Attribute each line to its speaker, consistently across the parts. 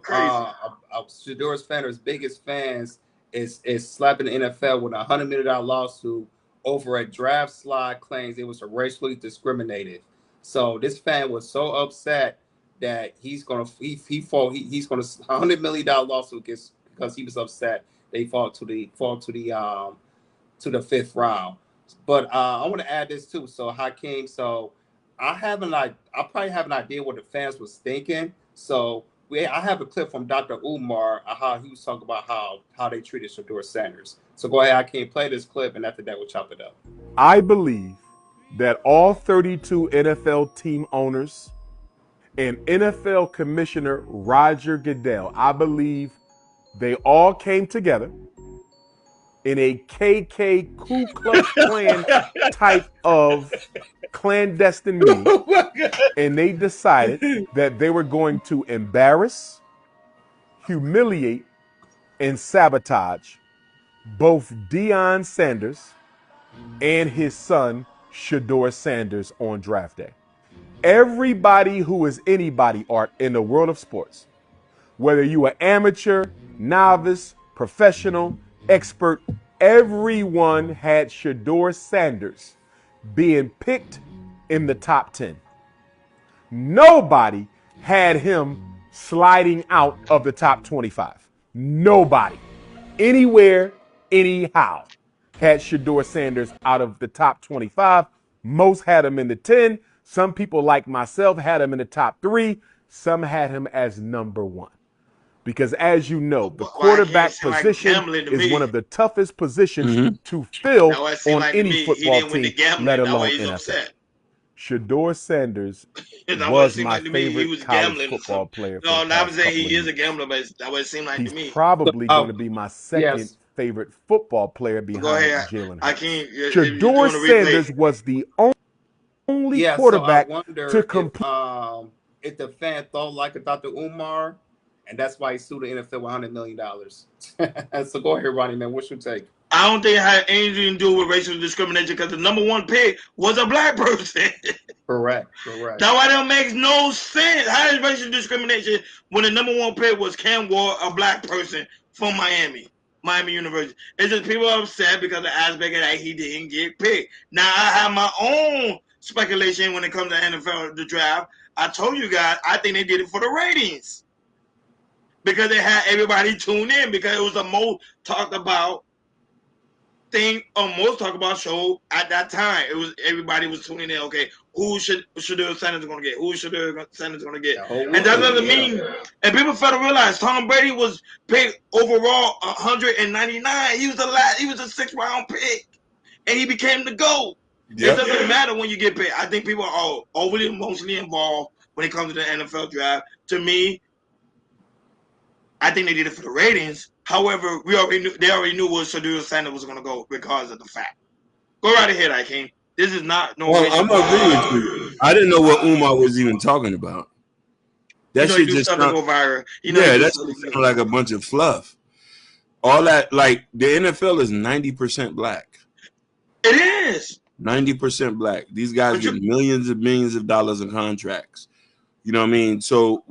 Speaker 1: Crazy.
Speaker 2: Shedeur's fans' biggest fans is slapping the NFL with $100 million lawsuit over a draft slide claims it was racially discriminated. So this fan was so upset that he's gonna $100 million lawsuit because he was upset they fall to the fifth round. But I want to add this too. So Hakeem, so I probably have an idea what the fans was thinking. So I have a clip from Dr. Umar how he was talking about how they treated Shedeur Sanders. So go ahead, Hakeem, play this clip, and after that we'll chop it up.
Speaker 3: I believe that all 32 NFL team owners and NFL Commissioner Roger Goodell, I believe they all came together in a KK Ku Klux Klan type of clandestine meeting, and they decided that they were going to embarrass, humiliate, and sabotage both Deion Sanders and his son Shedeur Sanders on draft day. Everybody who is anybody, Art, in the world of sports, whether you are amateur, novice, professional, expert, everyone had Shedeur Sanders being picked in the top 10. Nobody had him sliding out of the top 25. Nobody. Anywhere, anyhow, had Shedeur Sanders out of the top 25. Most had him in the 10. Some people, like myself, had him in the top 3. Some had him as number 1. Because as you know, the
Speaker 1: Why I can't
Speaker 3: quarterback
Speaker 1: seem like
Speaker 3: position
Speaker 1: gambling to
Speaker 3: is one
Speaker 1: me?
Speaker 3: of the toughest positions
Speaker 4: Mm-hmm.
Speaker 3: to fill
Speaker 1: That's what it seemed
Speaker 3: on
Speaker 1: like to
Speaker 3: any
Speaker 1: me. He
Speaker 3: football
Speaker 1: didn't win the
Speaker 3: team, let
Speaker 1: gambling. That's why
Speaker 3: alone
Speaker 1: he's
Speaker 3: NFL.
Speaker 1: upset.
Speaker 3: Shedeur Sanders
Speaker 1: That's what it
Speaker 3: was
Speaker 1: seemed
Speaker 3: my
Speaker 1: like to me. He
Speaker 3: favorite
Speaker 1: was
Speaker 3: college
Speaker 1: gambling or
Speaker 3: football
Speaker 1: something.
Speaker 3: player for the
Speaker 1: No, I'm
Speaker 3: past
Speaker 1: saying
Speaker 3: couple of
Speaker 1: he is a
Speaker 3: years.
Speaker 1: gambler, but that's what it seemed like to
Speaker 3: He's
Speaker 1: me.
Speaker 2: So,
Speaker 3: probably going to be my second
Speaker 2: yes,
Speaker 3: favorite football player
Speaker 1: But go
Speaker 3: behind
Speaker 1: ahead.
Speaker 3: Jalen
Speaker 1: I
Speaker 3: Hurts.
Speaker 1: can't. You're
Speaker 3: Shedeur
Speaker 1: doing a replay.
Speaker 3: Sanders was the only
Speaker 2: yeah. So I
Speaker 3: quarterback to
Speaker 2: wonder
Speaker 3: complete.
Speaker 2: if the fan thought like a Dr. Umar, and that's why he sued the NFL with $100 million. So go ahead, Ronnie, man. What's your take?
Speaker 1: I don't think it had anything to do with racial discrimination because the number one pick was a black person.
Speaker 2: Correct, correct.
Speaker 1: That's why that makes no sense. How is racial discrimination when the number one pick was Cam Ward, a black person from Miami University? It's just people are upset because of the aspect that he didn't get picked. Now I have my own speculation when it comes to NFL the draft. I told you guys I think they did it for the ratings because they had everybody tune in because it was the most talked about thing most talk about show at that time. It was everybody was tuning in. Okay, who should Sanders going to get? Who should Sanders going to get?
Speaker 2: The whole
Speaker 1: And that
Speaker 2: weekend,
Speaker 1: doesn't
Speaker 2: yeah.
Speaker 1: mean. And people fail to realize Tom Brady was picked overall 199. He was the last. He was a 6th-round pick, and he became the GOAT. It
Speaker 4: Yep.
Speaker 1: doesn't matter when you get picked. I think people are overly emotionally involved when it comes to the NFL draft. To me, I think they did it for the ratings. However, they already knew where Shedeur Sanders was going to go because of the fact. Go right ahead, Ikeem. This is not no
Speaker 4: Well,
Speaker 1: racial.
Speaker 4: I'm gonna agree with you. I didn't know what Umar was even talking about.
Speaker 1: You
Speaker 4: That
Speaker 1: know, he
Speaker 4: shit
Speaker 1: do
Speaker 4: just
Speaker 1: stuff to
Speaker 4: sound,
Speaker 1: go viral. You know, he
Speaker 4: yeah,
Speaker 1: do
Speaker 4: that
Speaker 1: stuff
Speaker 4: shit
Speaker 1: to go
Speaker 4: sound like a bunch of fluff. All that, like the NFL is 90% black.
Speaker 1: It is.
Speaker 4: 90% black. These guys
Speaker 1: But you,
Speaker 4: get millions and millions of dollars in contracts. You know what I mean? So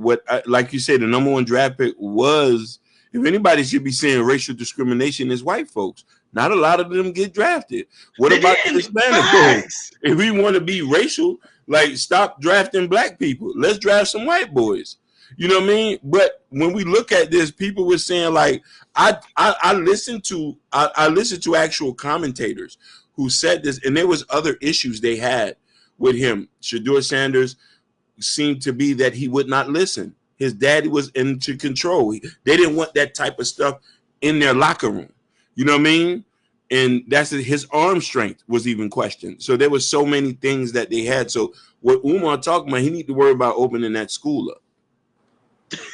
Speaker 4: like you said, the number one draft pick was, if anybody should be saying racial discrimination, is white folks. Not a lot of them get drafted. What
Speaker 1: they
Speaker 4: about the
Speaker 1: didn't.
Speaker 4: Hispanic folks?
Speaker 1: Facts.
Speaker 4: If we want to be racial, like stop drafting black people. Let's draft some white boys. You know what I mean? But when we look at this, people were saying like I listened to I listened to actual commentators who said this, and there was other issues they had with him. Shedeur Sanders seemed to be that he would not listen. His daddy was into control. They didn't want that type of stuff in their locker room. You know what I mean? And that's his arm strength was even questioned. So there was so many things that they had. So what Umar talking about, he need to worry about opening that school up.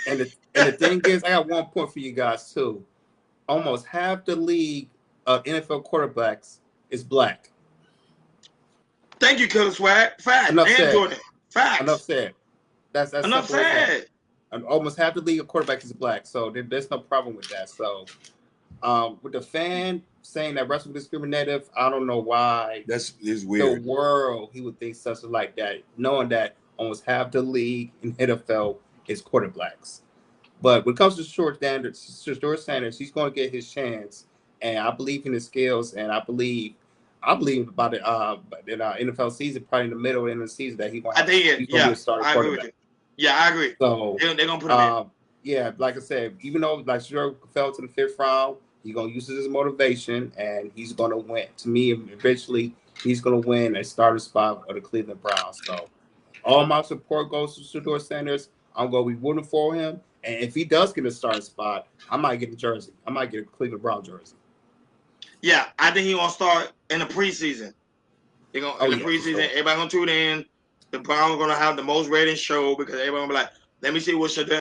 Speaker 2: And the thing is, I got one point for you guys too. Almost half the league of NFL quarterbacks is black.
Speaker 1: Thank you, Killer Swag. Facts.
Speaker 2: Enough
Speaker 1: And
Speaker 2: said.
Speaker 1: Jordan.
Speaker 2: Enough
Speaker 1: Facts.
Speaker 2: said. That's
Speaker 1: Enough
Speaker 2: simple as that.
Speaker 1: said.
Speaker 2: And almost half the league of quarterbacks is black, so there's no problem with that. So, with the fan saying that wrestling discriminative, I don't know why
Speaker 4: That's is
Speaker 2: the
Speaker 4: weird.
Speaker 2: world he would think something like that, knowing that almost half the league in NFL is quarterbacks. But when it comes to Shedeur Sanders, he's going to get his chance, and I believe in his skills, and I believe about it. In NFL season, probably in the middle end of the season, that
Speaker 1: I think
Speaker 2: he's going to be
Speaker 1: yeah,
Speaker 2: a starting
Speaker 1: I agree with
Speaker 2: quarterback.
Speaker 1: you. Yeah, I agree.
Speaker 2: So,
Speaker 1: They're gonna put him in.
Speaker 2: yeah, like I said, even though like Shedeur fell to the fifth round, he's going to use it as motivation, and he's going to win. To me, eventually, he's going to win a starter spot of the Cleveland Browns. So, all my support goes to Shedeur Sanders. I'm going to be rooting for him. And if he does get a starting spot, I might get a jersey. I might get a Cleveland Brown jersey.
Speaker 1: Yeah, I think he's gonna start in the preseason. They're gonna
Speaker 2: Oh
Speaker 1: in the
Speaker 2: yeah, for
Speaker 1: preseason,
Speaker 2: sure.
Speaker 1: everybody gonna tune in. The Browns gonna have the most rated show because everybody gonna be like, let me see what Shedeur